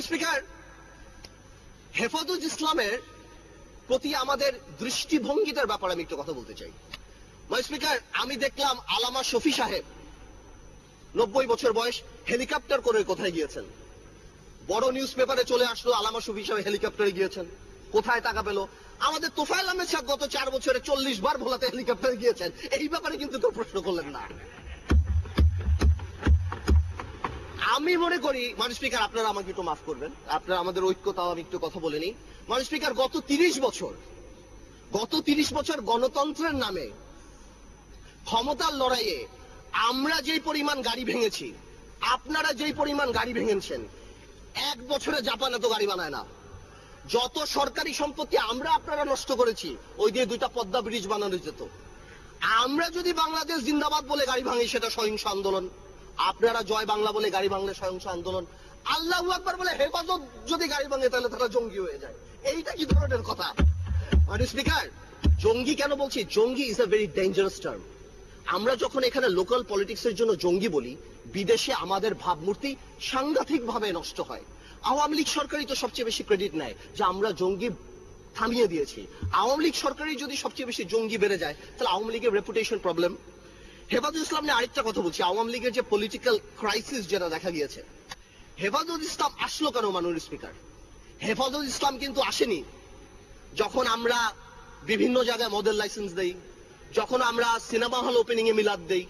Speaker, হেফাজত ইসলামের প্রতি আমাদের দৃষ্টিভঙ্গিটার ব্যাপারে আমি একটু কথা বলতে চাই। স্পিকার, আমি দেখলাম আলামা শফি সাহেব 90 বছর বয়স, হেলিকপ্টার করে কোথায় গিয়েছেন। বড় নিউজ পেপারে চলে আসলো আলামা শফি সাহেব হেলিকপ্টারে গিয়েছেন। কোথায় টাকা পেল? আমাদের তোফায়েল আহমেদ সাহেব গত 4 বছরে 40 বার ভোলাতে হেলিকপ্টারে গিয়েছেন। এই ব্যাপারে কিন্তু কেউ প্রশ্ন করলেন না। আমি মনে করি স্পিকার, আপনারা আমাকে একটু মাফ করবেন, আপনারা আমাদের ঐক্যতাও আমি একটু কথা বলে নিই। স্পিকার, গত 30 বছর গণতন্ত্রের নামে ক্ষমতার লড়াইয়ে আমরা যেই পরিমাণ গাড়ি ভেঙেছি, আপনারা যেই পরিমাণ গাড়ি ভেঙেছেন, 1 বছরে জাপান এত গাড়ি বানায় না। যত সরকারি সম্পত্তি আমরা আপনারা নষ্ট করেছি, ওই দিয়ে 2টা পদ্মা ব্রিজ বানানো যেত। আমরা যদি বাংলাদেশ জিন্দাবাদ বলে গাড়ি ভাঙি, সেটা সহিংস আন্দোলন। আপনারা জয় বাংলা বলে গাড়ি ভাঙলে সহিংস আন্দোলন। আল্লাহু আকবার বলে হেফাজত যদি গাড়ি ভাঙে, তাহলে তারা জঙ্গি হয়ে যায়। এইটা কি ধরনের কথা? স্পিকার, জঙ্গি কেন বলছি? জঙ্গি is a very dangerous term. আমরা যখন এখানে লোকাল পলিটিক্সের জন্য জঙ্গি বলি, বিদেশে আমাদের ভাবমূর্তি সাংঘাতিক ভাবে নষ্ট হয়। আওয়ামী লীগ সরকারই তো সবচেয়ে বেশি ক্রেডিট নেয় যে আমরা জঙ্গি থামিয়ে দিয়েছি। আওয়ামী লীগ সরকারই যদি সবচেয়ে বেশি জঙ্গি বেড়ে যায়, তাহলে আওয়ামী লীগের রেপুটেশন প্রবলেম। হেফাজত ইসলাম নিয়ে আরেকটা কথা বলছি। আওয়ামী লীগের যে পলিটিক্যাল ক্রাইসিস যেটা দেখা গিয়েছে, হেফাজত ইসলাম আসলো কেন? মাননীয় স্পিকার, হেফাজত ইসলাম কিন্তু আসেনি যখন আমরা বিভিন্ন জায়গায় মডেল লাইসেন্স দেই, যখন আমরা সিনেমা হল ওপেনিং এ মিলাদ দেই,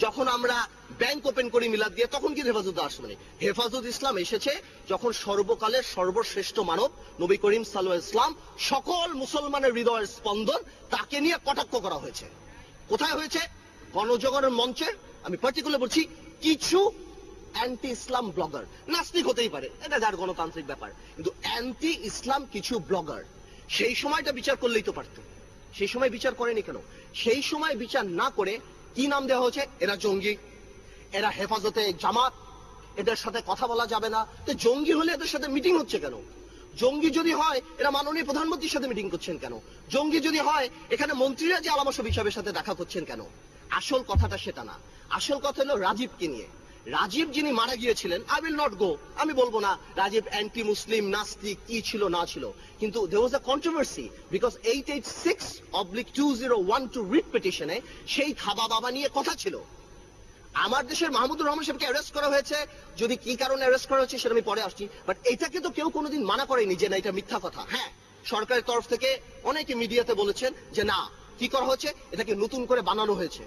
যখন আমরা ব্যাংক ওপেন করি মিলাদ দিয়ে, তখন কি হেফাজত আসবে? হেফাজত ইসলাম এসেছে যখন সর্বকালের সর্বশ্রেষ্ঠ মানব নবী করিম সাল্লাল্লাহু আলাইহি ওয়াসাল্লাম, সকল মুসলমানের হৃদয়ের স্পন্দন, তাকে নিয়ে কটাক্ষ করা হয়েছে। কোথায় হয়েছে? গণজাগরণ মঞ্চে। আমি পার্টিকুলার বলছি, কিছু অ্যান্টি ইসলাম ব্লগার, নাস্তিক হতেই পারে, এটা যার গণতান্ত্রিক ব্যাপার, কিন্তু অ্যান্টি ইসলাম কিছু ব্লগার সেই সময়টা বিচার করলেই তো পারত। সেই সময় বিচার করেনি কেন? সেই সময় বিচার না করে কি নাম দেওয়া হয়েছে? এরা জঙ্গি, এরা হেফাজতে জামাত, এদের সাথে কথা বলা যাবে না। তো জঙ্গি হলে এদের সাথে মিটিং হচ্ছে কেন? জঙ্গি যদি হয়, এরা মাননীয় প্রধানমন্ত্রীর সাথে মিটিং করছেন কেন? জঙ্গি যদি হয়, এখানে মন্ত্রীরা যে আলামা শফি সাহেবের সাথে দেখা করছেন কেন? আসল কথাটা সেটা না। আসল কথা হলো রাজীবকে নিয়ে। রাজীব যিনি মারা গিয়েছিলেন, আই উইল নট গো, আমি বলবো না রাজীব অ্যান্টি মুসলিম, নাস্তিক, কি ছিল না ছিল, কিন্তু there was a controversy because 886/2012 writ পিটিশনে সেই খাবা বাবা নিয়ে কথা ছিল। আমার দেশের মাহমুদুর রহমান সাহেবকে অ্যারেস্ট করা হয়েছে, যদি কি কারণে অ্যারেস্ট করা হয়েছে সেটা আমি পরে আসছি, বাট এটাকে তো কেউ কোনোদিন মানা করেনি যে না এটা মিথ্যা কথা। হ্যাঁ, সরকারের তরফ থেকে অনেকে মিডিয়াতে বলেছেন যে না, কি করা হয়েছে, এটাকে নতুন করে বানানো হয়েছে।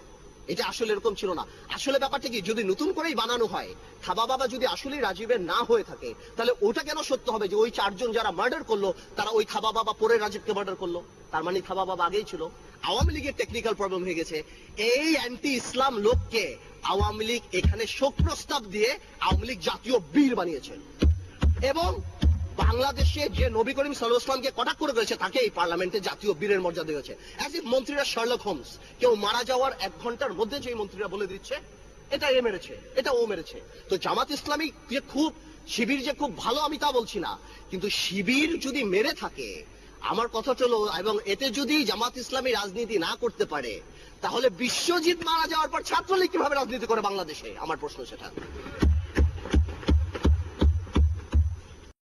এটা আসলে এরকম ছিল না। আসলে ব্যাপারটা কি, যদি নতুন করেই বানানো হয়, খাবা বাবা যদি আসলে রাজীবের না হয়ে থাকে, তাহলে ওটা কেন সত্য হবে যে ওই 4 জন যারা মার্ডার করলো, তারা ওই খাবা বাবা পরে রাজীবকে মার্ডার করলো? তার মানে খাবা বাবা আগেই ছিল। আওয়ামী লীগের টেকনিক্যাল প্রবলেম হয়ে গেছে। এই অ্যান্টি ইসলাম লোককে আওয়ামী লীগ এখানে শোক প্রস্তাব দিয়ে আওয়ামী লীগ জাতীয় বীর বানিয়েছে, এবং বাংলাদেশে যে নবী করিম সাল্লাল্লাহু আলাইহি ওয়াসাল্লামকে কটাক্ষ করে গেছে, তাকে এই পার্লামেন্টে জাতীয় বীরের মর্যাদা দিয়েছে। অ্যাজ ইফ মন্ত্রীরা শার্লক হোমস, কেউ মারা যাওয়ার 1 ঘন্টার মধ্যে যে মন্ত্রীরা বলে দিচ্ছে এটা এ মেরেছে, এটা ও মেরেছে। তো জামাত ইসলামী যে খুব, শিবির যে খুব ভালো, আমি তা বলছি না, কিন্তু শিবির যদি মেরে থাকে, আমার কথা হলো, এবং এতে যদি জামাত ইসলামী রাজনীতি না করতে পারে, তাহলে বিশ্বজিৎ মারা যাওয়ার পর ছাত্রলীগ কিভাবে রাজনীতি করে বাংলাদেশে? আমার প্রশ্ন সেটা।